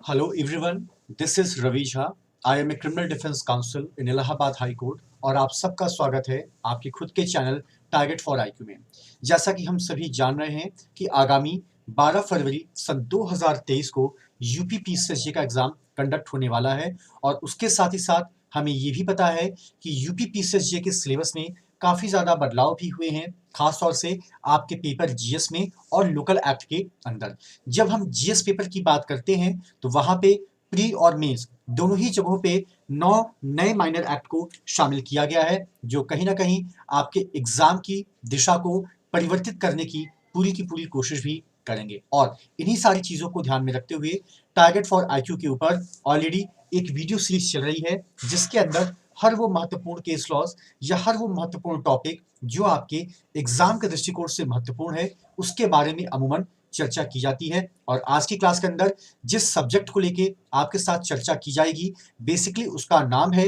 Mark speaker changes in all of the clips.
Speaker 1: Hello everyone, this is Ravi Jha. I am a criminal defense counsel in Allahabad high court और आप सबका स्वागत है आपके खुद के चैनल टारगेट फॉर आईक्यू में। जैसा कि हम सभी जान रहे हैं कि आगामी 12 फरवरी सन 2023 को यूपी पीसीएसजे का एग्जाम कंडक्ट होने वाला है और उसके साथ ही साथ हमें ये भी पता है कि यूपी पीसीएसजे के सिलेबस में काफ़ी ज़्यादा बदलाव भी हुए हैं, खास तौर से आपके पेपर जीएस में और लोकल एक्ट के अंदर। जब हम जीएस पेपर की बात करते हैं तो वहां पे प्री और मेंस दोनों ही जगहों पे 9 नए माइनर एक्ट को शामिल किया गया है, जो कहीं ना कहीं आपके एग्जाम की दिशा को परिवर्तित करने की पूरी कोशिश भी करेंगे। और इन्हीं सारी चीजों को ध्यान में रखते हुए टारगेट फॉर आईक्यू के ऊपर ऑलरेडी एक वीडियो सीरीज चल रही है, जिसके अंदर हर वो महत्वपूर्ण केस लॉज या हर वो महत्वपूर्ण टॉपिक जो आपके एग्जाम के दृष्टिकोण से महत्वपूर्ण है उसके बारे में अमूमन चर्चा की जाती है। और आज की क्लास के अंदर जिस सब्जेक्ट को लेके आपके साथ चर्चा की जाएगी, बेसिकली उसका नाम है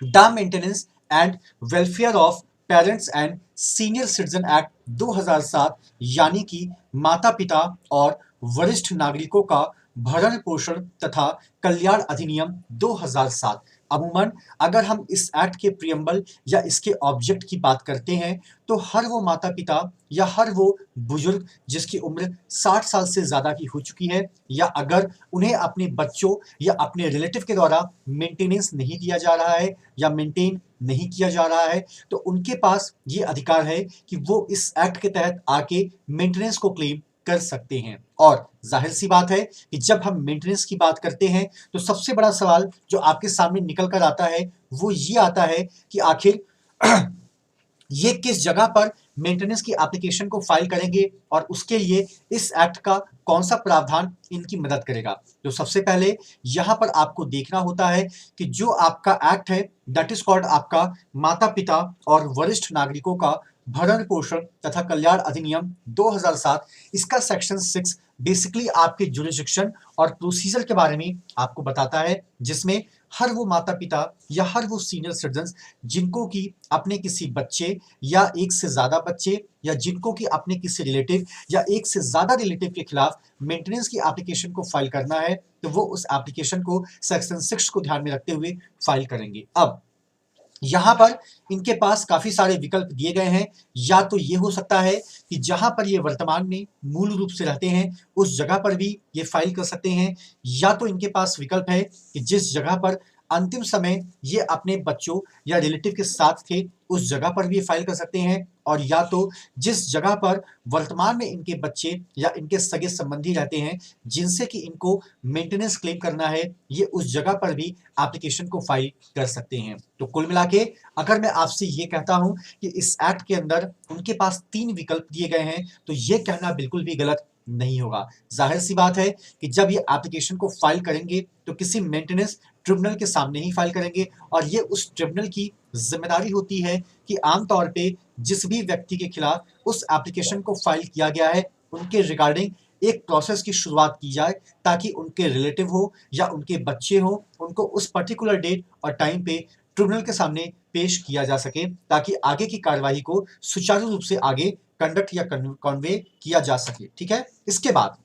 Speaker 1: the maintenance and welfare of parents and senior citizen act 2007, यानी कि माता पिता और वरिष्ठ नागरिकों का भरण पोषण तथा कल्याण अधिनियम 2007। अमूमन अगर हम इस एक्ट के प्रियम्बल या इसके ऑब्जेक्ट की बात करते हैं तो हर वो माता पिता या हर वो बुजुर्ग जिसकी उम्र 60 साल से ज़्यादा की हो चुकी है, या अगर उन्हें अपने बच्चों या अपने रिलेटिव के द्वारा मेंटेनेंस नहीं दिया जा रहा है या मेंटेन नहीं किया जा रहा है, तो उनके पास ये अधिकार है कि वो इस एक्ट के तहत आके मेंटेनेंस को क्लेम कर सकते हैं। और जाहिर सी बात है कि जब हम मेंटेनेंस की बात करते हैं तो सबसे बड़ा सवाल जो आपके सामने निकल कर आता है वो ये आता है कि आखिर ये किस जगह पर मेंटेनेंस की एप्लीकेशन को फाइल करेंगे और उसके लिए इस एक्ट का कौन सा प्रावधान इनकी मदद करेगा। तो सबसे पहले यहां पर आपको देखना होता है कि जो आपका एक्ट है दैट इज कॉल्ड आपका माता पिता और वरिष्ठ नागरिकों का भरण पोषण तथा कल्याण अधिनियम 2007, इसका सेक्शन 6 बेसिकली आपके जुरिस्डिक्शन और प्रोसीजर के बारे में आपको बताता है, जिसमें हर वो माता पिता या हर वो सीनियर सिटीजन जिनको कि अपने किसी बच्चे या एक से ज्यादा बच्चे या जिनको कि अपने किसी रिलेटिव या एक से ज्यादा रिलेटिव के खिलाफ मेंटेनेंस की एप्लीकेशन को फाइल करना है, तो वो उस एप्लीकेशन को सेक्शन 6 को ध्यान में रखते हुए फाइल करेंगे। अब यहां पर इनके पास काफी सारे विकल्प दिए गए हैं। या तो ये हो सकता है कि जहां पर ये वर्तमान में मूल रूप से रहते हैं उस जगह पर भी ये फाइल कर सकते हैं, या तो इनके पास विकल्प है कि जिस जगह पर अंतिम समय ये अपने बच्चों या रिलेटिव के साथ थे उस जगह पर भी फाइल कर सकते हैं, और या तो जिस जगह पर वर्तमान में इनके बच्चे या इनके सगे संबंधी रहते हैं जिनसे कि इनको मेंटेनेंस क्लेम करना है, ये उस जगह पर भी एप्लीकेशन को फाइल कर सकते हैं। तो कुल मिला के अगर मैं आपसे ये कहता हूं कि इस एक्ट के अंदर उनके पास 3 विकल्प दिए गए हैं, तो ये कहना बिल्कुल भी गलत नहीं होगा। जाहिर सी बात है कि जब ये एप्लीकेशन को फाइल करेंगे तो किसी मेंटेनेंस ट्रिब्यूनल के सामने ही फाइल करेंगे, और ये उस ट्रिब्यूनल की जिम्मेदारी होती है कि आमतौर पे जिस भी व्यक्ति के खिलाफ उस एप्लीकेशन को फाइल किया गया है उनके रिगार्डिंग एक प्रोसेस की शुरुआत की जाए, ताकि उनके रिलेटिव हो या उनके बच्चे हो उनको उस पर्टिकुलर डेट और टाइम पे ट्रिब्यूनल के सामने पेश किया जा सके, ताकि आगे की कार्यवाही को सुचारू रूप से आगे कंडक्ट या कन्वे किया जा सके। ठीक है, इसके बाद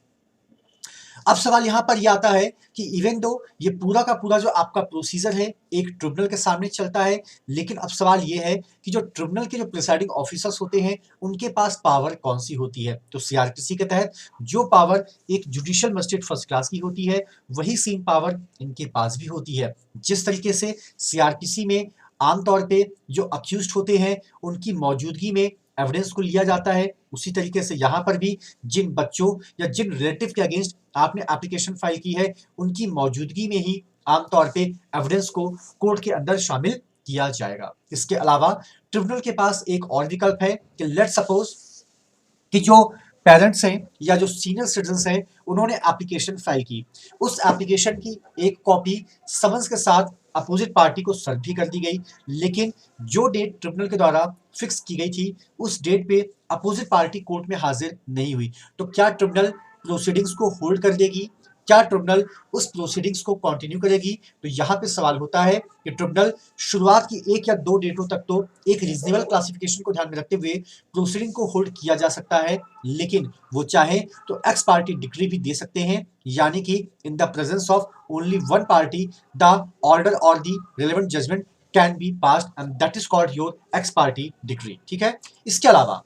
Speaker 1: अब सवाल यहां पर यह आता है कि इवन दो ये पूरा का पूरा जो आपका प्रोसीजर है एक ट्रिब्यूनल के सामने चलता है, लेकिन अब सवाल यह है कि जो ट्रिब्यूनल के जो प्रिसाइडिंग ऑफिसर्स होते हैं उनके पास पावर कौन सी होती है। तो सीआरपीसी के तहत जो पावर एक जुडिशियल मजिस्ट्रेट फर्स्ट क्लास की होती है वही सेम पावर इनके पास भी होती है। जिस तरीके से सीआरपीसी में आमतौर पे जो अक्यूज्ड होते हैं उनकी मौजूदगी में एविडेंस को लिया जाता है, उसी तरीके से यहाँ पर भी जिन बच्चों या जिन रिलेटिव के अगेंस्ट आपने एप्लीकेशन फाइल की है उनकी मौजूदगी में ही आमतौर पे एविडेंस को कोर्ट के अंदर शामिल किया जाएगा। इसके अलावा ट्रिब्यूनल के पास एक और विकल्प है कि लेट सपोज कि जो पेरेंट्स हैं या जो सीनियर सिटीजन हैं उन्होंने एप्लीकेशन फाइल की, उस एप्लीकेशन की एक कॉपी समन्स के साथ अपोजिट पार्टी को सर्व भी कर दी गई, लेकिन जो डेट ट्रिब्यूनल के द्वारा फिक्स की गई थी उस डेट पे अपोजिट पार्टी कोर्ट में हाजिर नहीं हुई, तो क्या ट्रिब्यूनल प्रोसीडिंग्स को होल्ड कर देगी क्या ट्रिब्यूनल उस प्रोसीडिंग्स को कंटिन्यू करेगी? तो यहाँ पे सवाल होता है कि ट्रिब्यूनल शुरुआत की 1 या 2 डेटों तक तो एक रीजनेबल क्लासिफिकेशन को ध्यान में रखते हुए प्रोसीडिंग को होल्ड किया जा सकता है, लेकिन वो चाहे तो एक्स पार्टी डिक्री भी दे सकते हैं, यानी कि in the presence of only one party the order और the relevant judgment can be passed and that is called your ex parte decree. ठीक है। इसके अलावा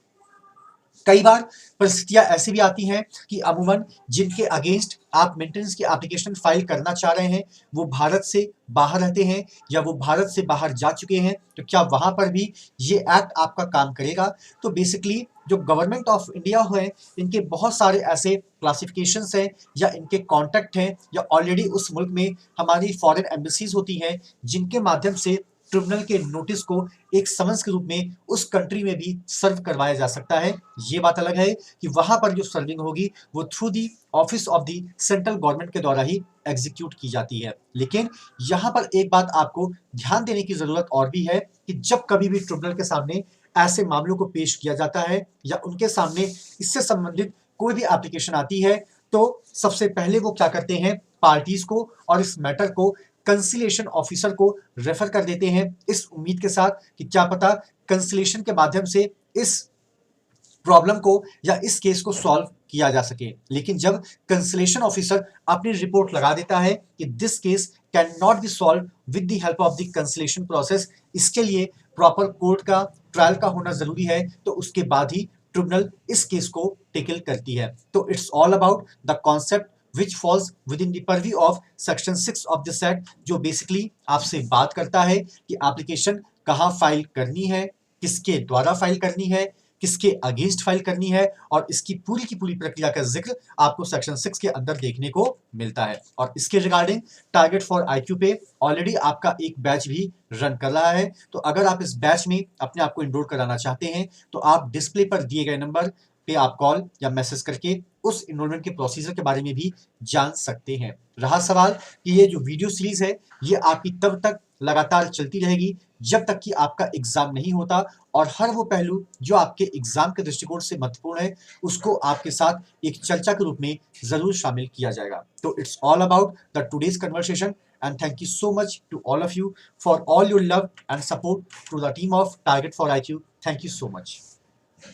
Speaker 1: कई बार परिस्थितियां ऐसी भी आती हैं कि अमूमन जिनके अगेंस्ट आप मेंटेनेंस की एप्लीकेशन फाइल करना चाह रहे हैं वो भारत से बाहर रहते हैं या वो भारत से बाहर जा चुके हैं, तो क्या वहां पर भी ये एक्ट आपका काम करेगा? तो बेसिकली जो गवर्नमेंट ऑफ इंडिया है इनके बहुत सारे ऐसे क्लासिफिकेशंस हैं या इनके कॉन्टैक्ट हैं या ऑलरेडी उस मुल्क में हमारी फॉरेन एम्बेसीज होती हैं जिनके माध्यम से ट्रिब्यूनल के नोटिस को एक समन्स के रूप में उस कंट्री में भी सर्व करवाया जा सकता है। ये बात अलग है कि वहां पर जो सर्विंग होगी वो through the office of the central government के द्वारा ही एग्जीक्यूट की जाती है। लेकिन यहाँ पर एक बात आपको ध्यान देने की जरूरत और भी है कि जब कभी भी ट्रिब्यूनल के सामने ऐसे मामलों को पेश किया जाता है या उनके सामने इससे संबंधित कोई भी एप्लीकेशन आती है तो सबसे पहले वो क्या करते हैं, पार्टीज को और इस मैटर को कंसिलेशन ऑफिसर को रेफर कर देते हैं इस उम्मीद के साथ कि क्या पता कंसिलेशन के माध्यम से इस प्रॉब्लम को या इस केस को सॉल्व किया जा सके। लेकिन जब कंसिलेशन ऑफिसर अपनी रिपोर्ट लगा देता है कि this case can not be solve with the help of the conciliation process, इसके लिए प्रॉपर कोर्ट का ट्रायल का होना जरूरी है, तो उसके बाद ही ट्रिब्यूनल इस केस को टेकल करती है। तो it's all about the concept which falls within the purview of section 6 of this act, जो बेसिकली आपसे बात करता है कि एप्लीकेशन कहाँ फाइल करनी है, किसके द्वारा फाइल करनी है, किसके अगेंस्ट फाइल करनी है, और इसकी पूरी की पूरी प्रक्रिया का जिक्र आपको सेक्शन 6 के अंदर देखने को मिलता है। और इसके रिगार्डिंग टारगेट फॉर आईक्यू पे ऑलरेडी आपका एक बैच भी रन कर रहा है, तो अगर आप इस बैच में अपने आप को इनरोल कराना चाहते हैं तो आप डिस्प्ले पर दिए गए नंबर पे आप कॉल या मैसेज करके उस इनरोलमेंट के प्रोसीजर के बारे में भी जान सकते हैं। रहा सवाल कि ये जो वीडियो सीरीज है ये आपकी तब तक लगातार चलती रहेगी जब तक कि आपका एग्जाम नहीं होता, और हर वो पहलू जो आपके एग्जाम के दृष्टिकोण से महत्वपूर्ण है उसको आपके साथ एक चर्चा के रूप में जरूर शामिल किया जाएगा। तो it's all about the today's conversation and thank you so much to all of you for all your love and support to the team of Target for IQ. Thank you so much.